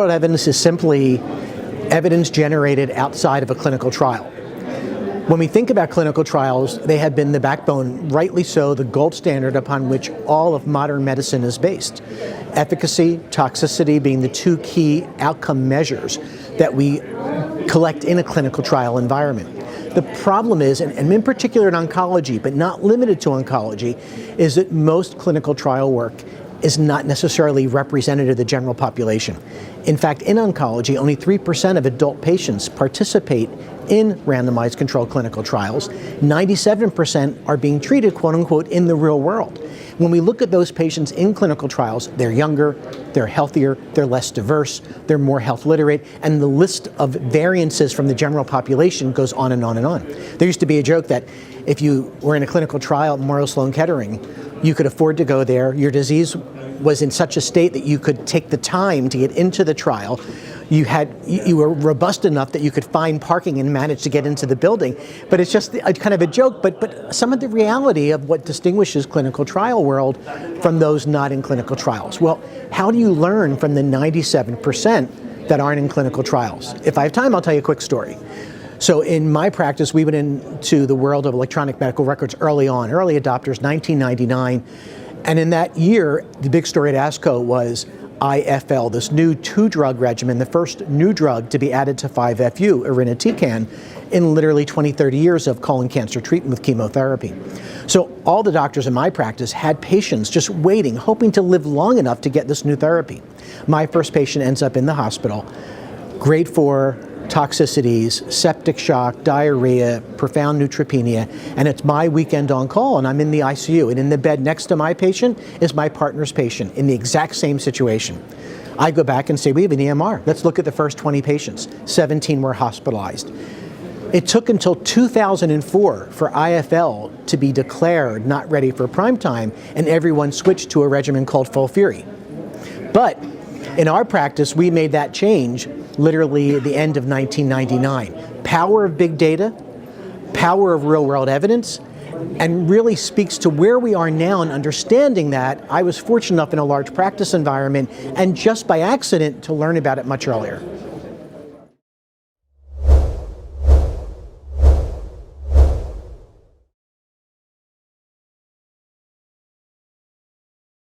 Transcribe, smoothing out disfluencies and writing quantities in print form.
real-world evidence is simply evidence generated outside of a clinical trial. When we think about clinical trials, they have been the backbone, rightly so, the gold standard upon which all of modern medicine is based. Efficacy, toxicity being the two key outcome measures that we collect in a clinical trial environment. The problem is, and in particular in oncology, but not limited to oncology, is that most clinical trial work is not necessarily representative of the general population. In fact, in oncology, only 3% of adult patients participate in randomized controlled clinical trials. 97% are being treated, quote unquote, in the real world. When we look at those patients in clinical trials, they're younger, they're healthier, they're less diverse, they're more health literate, and the list of variances from the general population goes on and on and on. There used to be a joke that if you were in a clinical trial at Memorial Sloan Kettering, you could afford to go there, your disease was in such a state that you could take the time to get into the trial. You were robust enough that you could find parking and manage to get into the building. But it's just kind of a joke, but some of the reality of what distinguishes clinical trial world from those not in clinical trials. Well, how do you learn from the 97% that aren't in clinical trials? If I have time, I'll tell you a quick story. So in my practice, we went into the world of electronic medical records early on, early adopters, 1999. And in that year, the big story at ASCO was IFL, this new 2-drug regimen, the first new drug to be added to 5-FU, irinotecan, in literally 20, 30 years of colon cancer treatment with chemotherapy. So all the doctors in my practice had patients just waiting, hoping to live long enough to get this new therapy. My first patient ends up in the hospital, grade 4, toxicities, septic shock, diarrhea, profound neutropenia, and it's my weekend on call and I'm in the ICU, and in the bed next to my patient is my partner's patient in the exact same situation. I go back and say, we have an EMR. Let's look at the first 20 patients. 17 were hospitalized. It took until 2004 for IFL to be declared not ready for prime time, and everyone switched to a regimen called FOLFIRI. But in our practice, we made that change literally at the end of 1999. Power of big data, power of real-world evidence, and really speaks to where we are now in understanding that. I was fortunate enough in a large practice environment and just by accident to learn about it much earlier.